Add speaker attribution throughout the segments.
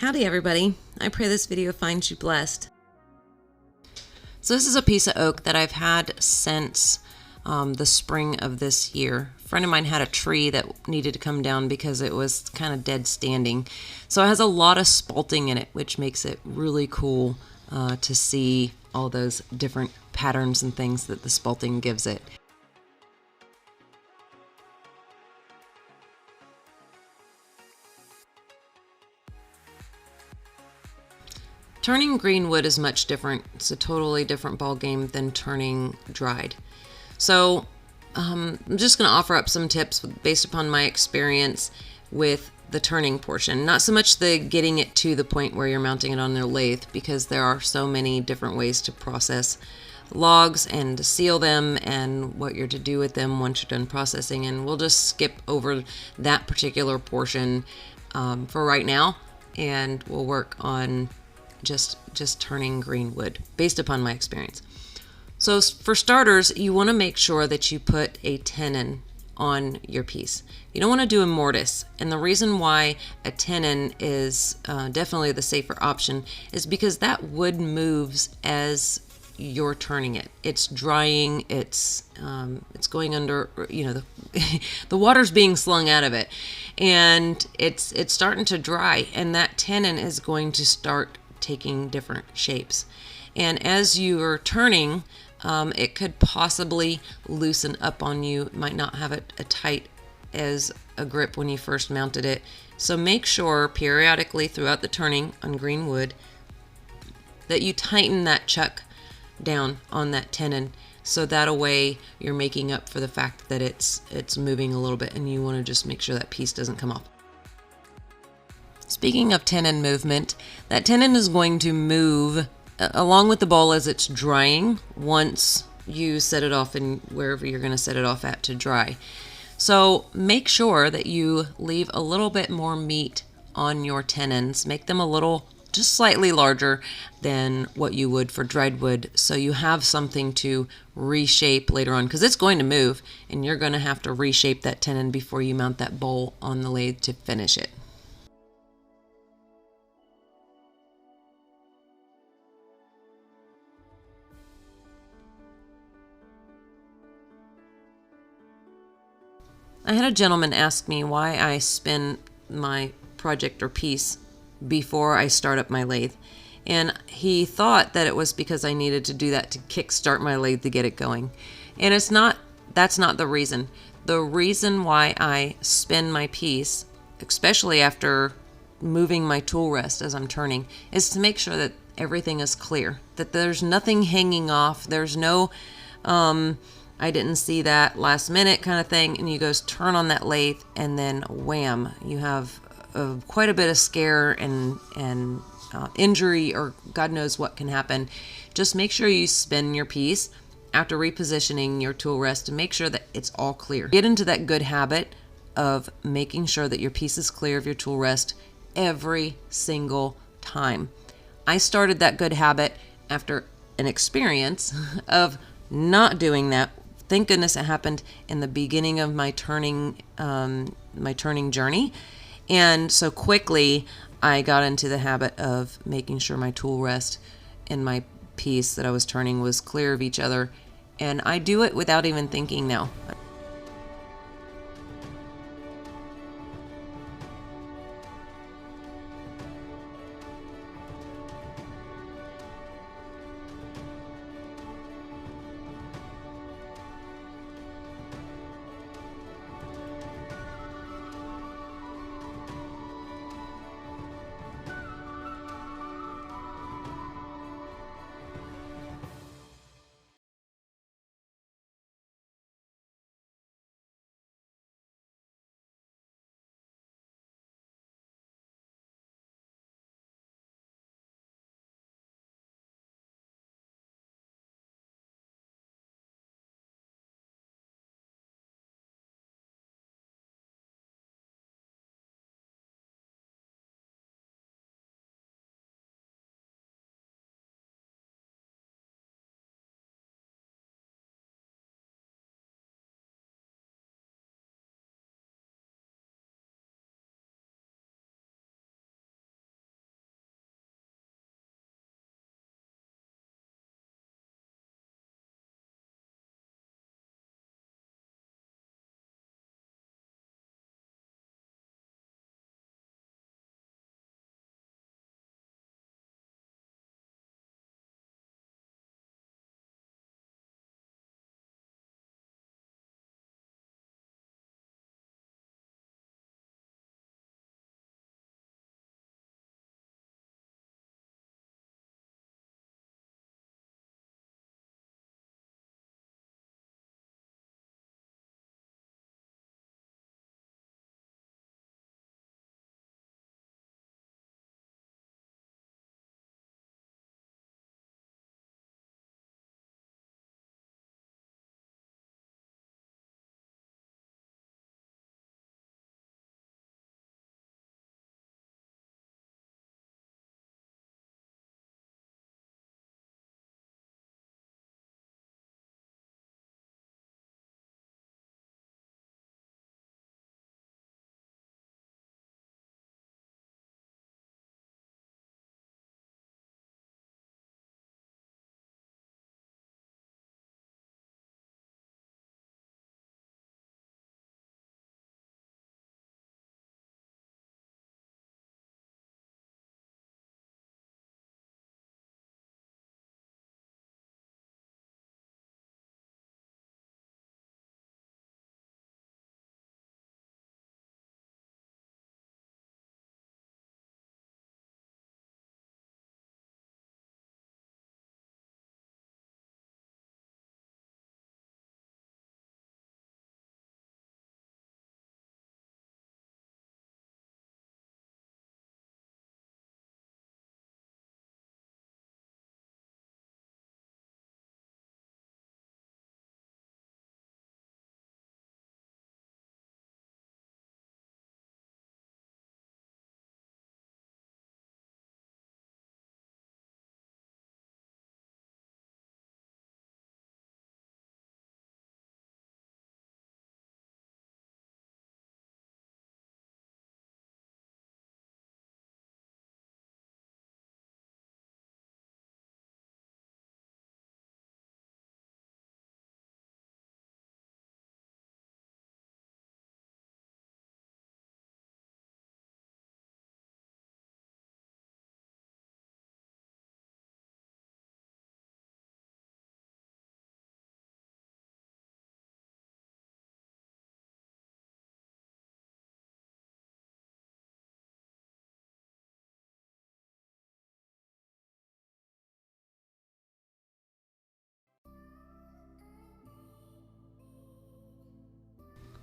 Speaker 1: Howdy everybody, I pray this video finds you blessed. So this is a piece of oak that I've had since the spring of this year. A friend of mine had a tree that needed to come down because it was kind of dead standing. So it has a lot of spalting in it, which makes it really cool to see all those different patterns and things that the spalting gives it. Turning green wood is much different. It's a totally different ball game than turning dried. So I'm just going to offer up some tips based upon my experience with the turning portion. Not so much the getting it to the point where you're mounting it on their lathe, because there are so many different ways to process logs and to seal them and what you're to do with them once you're done processing. And we'll just skip over that particular portion for right now, and we'll work on just turning green wood based upon my experience. So for starters, you want to make sure that you put a tenon on your piece. You don't want to do a mortise, and the reason why a tenon is definitely the safer option is because that wood moves as you're turning it. It's drying, it's going under, the water's being slung out of it, and it's starting to dry, and that tenon is going to start taking different shapes. And as you're turning, it could possibly loosen up on you. It might not have a tight as a grip when you first mounted it. So make sure periodically throughout the turning on green wood that you tighten that chuck down on that tenon, so that way you're making up for the fact that it's moving a little bit, and you want to just make sure that piece doesn't come off. Speaking of tenon movement, that tenon is going to move along with the ball as it's drying once you set it off in wherever you're going to set it off at to dry. So make sure that you leave a little bit more meat on your tenons. Make them a little, just slightly larger than what you would for dried wood, so you have something to reshape later on, because it's going to move and you're going to have to reshape that tenon before you mount that bowl on the lathe to finish it. I had a gentleman ask me why I spin my project or piece before I start up my lathe, and he thought that it was because I needed to do that to kickstart my lathe to get it going. And that's not the reason. The reason why I spin my piece, especially after moving my tool rest as I'm turning, is to make sure that everything is clear, that there's nothing hanging off, there's no I didn't see that last minute kind of thing, and you go turn on that lathe and then wham, you have quite a bit of scare and injury, or God knows what can happen. Just make sure you spin your piece after repositioning your tool rest to make sure that it's all clear. Get into that good habit of making sure that your piece is clear of your tool rest every single time. I started that good habit after an experience of not doing that. Thank goodness it happened in the beginning of my turning journey, and so quickly I got into the habit of making sure my tool rest and my piece that I was turning was clear of each other, and I do it without even thinking now.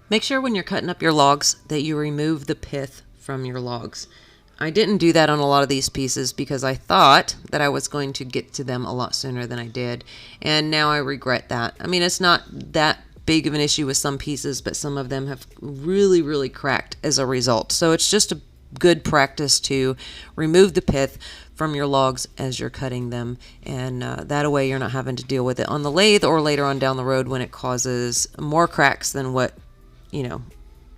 Speaker 1: Make sure when you're cutting up your logs that you remove the pith from your logs. I didn't do that on a lot of these pieces because I thought that I was going to get to them a lot sooner than I did, and now I regret that. I mean, it's not that big of an issue with some pieces, but some of them have really cracked as a result. So it's just a good practice to remove the pith from your logs as you're cutting them, and that way you're not having to deal with it on the lathe or later on down the road when it causes more cracks than what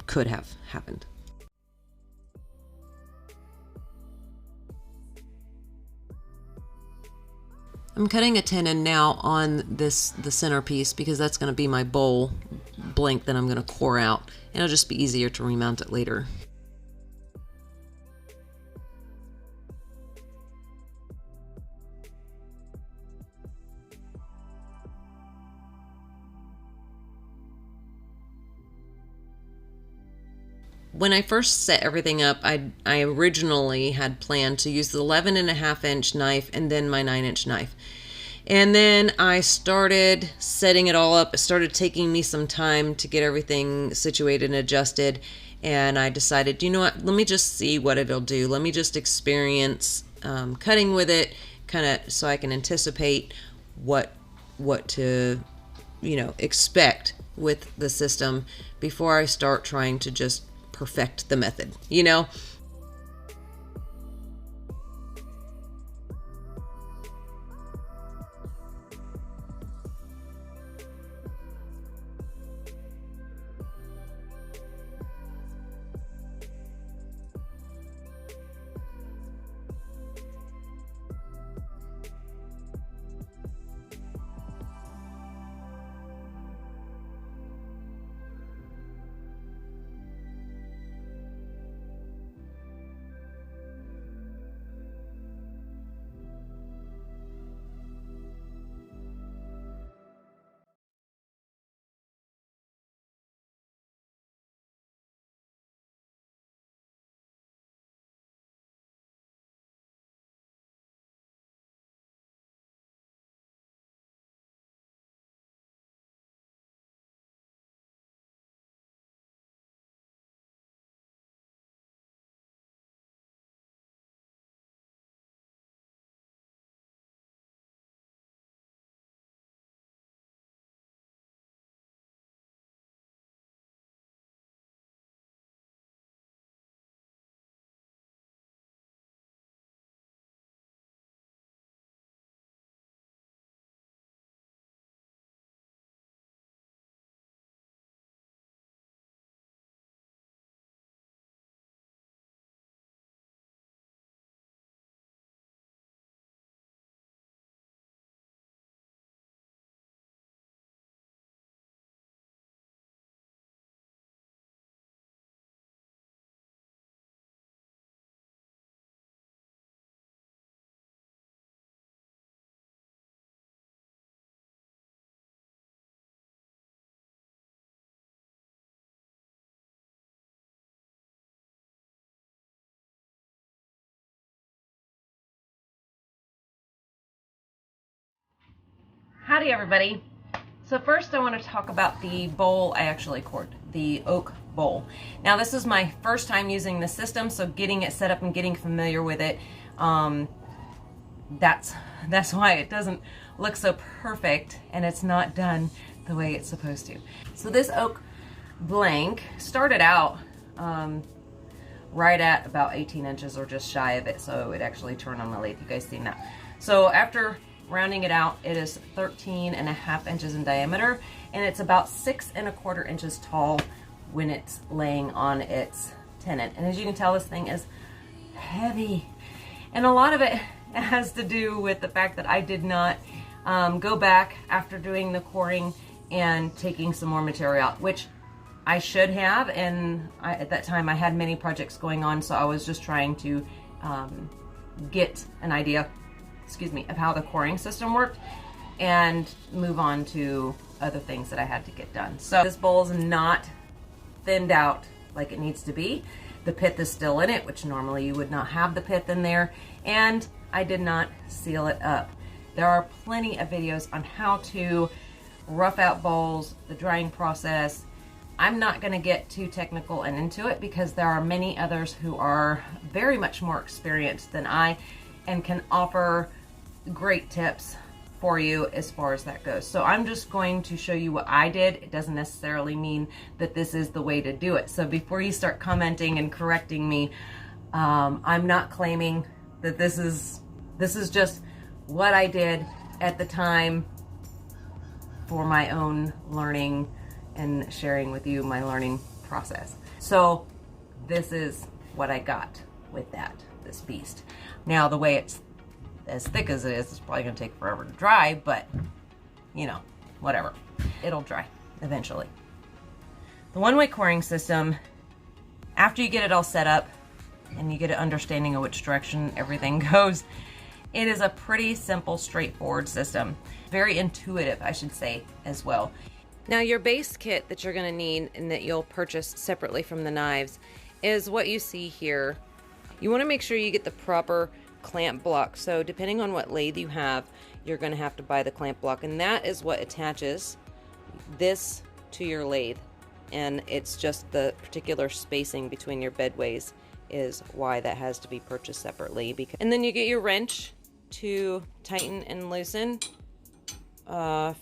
Speaker 1: could have happened. I'm cutting a tenon now on the centerpiece because that's going to be my bowl blank that I'm going to core out, and it'll just be easier to remount it later. When I first set everything up, I originally had planned to use the 11.5-inch knife and then my 9-inch knife. And then I started setting it all up. It started taking me some time to get everything situated and adjusted. And I decided, you know what, let me just see what it'll do. Let me just experience cutting with it, kind of so I can anticipate what to, expect with the system before I start trying to just perfect the method, Howdy everybody. So first I want to talk about the bowl I actually cored, the oak bowl. Now this is my first time using the system, so getting it set up and getting familiar with it, that's why it doesn't look so perfect and it's not done the way it's supposed to. So this oak blank started out right at about 18 inches or just shy of it, so it actually turned on the lathe. You guys seen that? So after rounding it out, it is 13.5 inches in diameter, and it's about 6.25 inches tall when it's laying on its tenon. And as you can tell, this thing is heavy, and a lot of it has to do with the fact that I did not go back after doing the coring and taking some more material out, which I should have, and at that time I had many projects going on, so I was just trying to get an idea of how the coring system worked and move on to other things that I had to get done. So this bowl is not thinned out like it needs to be. The pith is still in it, which normally you would not have the pith in there, and I did not seal it up. There are plenty of videos on how to rough out bowls, the drying process, I'm not going to get too technical and into it because there are many others who are very much more experienced than I and can offer great tips for you as far as that goes. So I'm just going to show you what I did. It doesn't necessarily mean that this is the way to do it. So before you start commenting and correcting me, I'm not claiming that this is just what I did at the time for my own learning and sharing with you my learning process. So this is what I got with this beast. Now the way it's as thick as it is, it's probably gonna take forever to dry, but you know, whatever. It'll dry eventually. The one-way coring system, after you get it all set up and you get an understanding of which direction everything goes, it is a pretty simple, straightforward system. Very intuitive, I should say, as well. Now your base kit that you're gonna need and that you'll purchase separately from the knives is what you see here. You wanna make sure you get the proper clamp block. So depending on what lathe you have, you're gonna have to buy the clamp block, and that is what attaches this to your lathe. And it's just the particular spacing between your bedways is why that has to be purchased separately. And then you get your wrench to tighten and loosen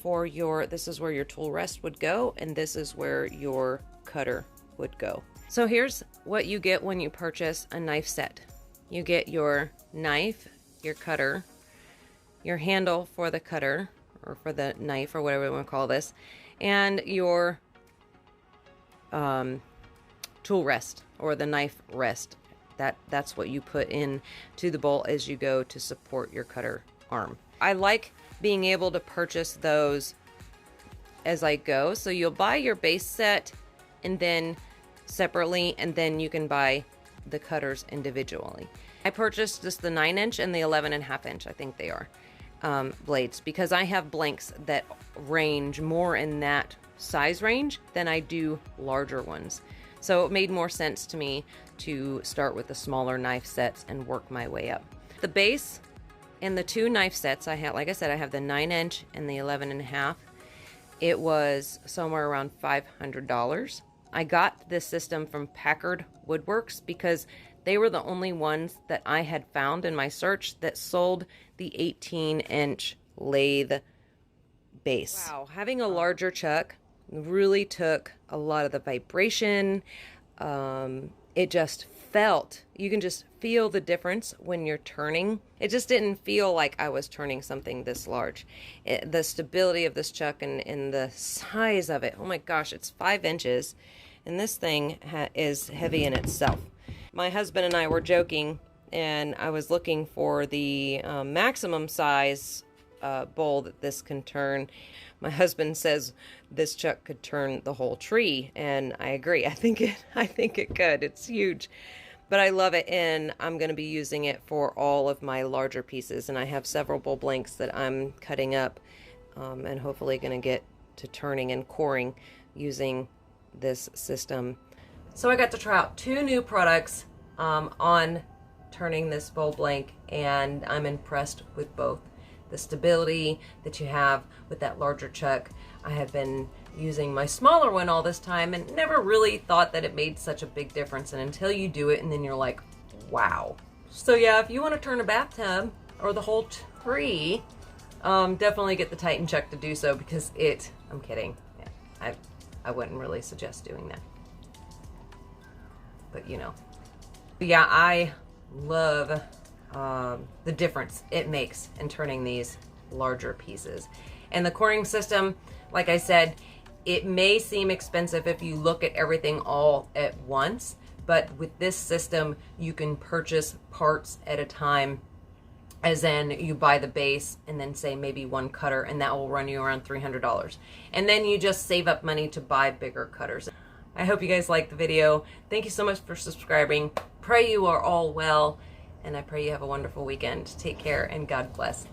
Speaker 1: for your, this is where your tool rest would go, and this is where your cutter would go. So here's what you get when you purchase a knife set. You get your knife, your cutter, your handle for the cutter, or for the knife, or whatever you want to call this, and your tool rest, or the knife rest. That's what you put in to the bolt as you go to support your cutter arm. I like being able to purchase those as I go. So you'll buy your base set and then separately, and then you can buy the cutters individually. I purchased just the 9-inch and the 11.5 inch, I think they are, blades, because I have blanks that range more in that size range than I do larger ones. So it made more sense to me to start with the smaller knife sets and work my way up. The base and the two knife sets I have, like I said, I have the 9-inch and the 11.5. It was somewhere around $500. I got this system from Packard Woodworks because they were the only ones that I had found in my search that sold the 18-inch lathe base. Wow, having a larger chuck really took a lot of the vibration. It just felt, you can just feel the difference when you're turning. It just didn't feel like I was turning something this large. The stability of this chuck and the size of it, oh my gosh, it's 5 inches, and this thing is heavy in itself. My husband and I were joking, and I was looking for the maximum size bowl that this can turn. My husband says this chuck could turn the whole tree, and I agree. I think it could. It's huge, but I love it, and I'm going to be using it for all of my larger pieces. And I have several bowl blanks that I'm cutting up, and hopefully going to get to turning and coring using this system. So I got to try out 2 new products on turning this bowl blank, and I'm impressed with both. The stability that you have with that larger chuck. I have been using my smaller one all this time and never really thought that it made such a big difference, and until you do it, and then you're like, wow. So yeah, if you want to turn a bathtub or the whole tree, definitely get the Titan chuck to do so, because I'm kidding. Yeah, I wouldn't really suggest doing that. But you know. But yeah, I love the difference it makes in turning these larger pieces. And the coring system, like I said, it may seem expensive if you look at everything all at once, but with this system you can purchase parts at a time, as in you buy the base and then say maybe one cutter, and that will run you around $300, and then you just save up money to buy bigger cutters. I hope you guys liked the video. Thank you so much for subscribing. Pray you are all well, and I pray you have a wonderful weekend. Take care, and God bless.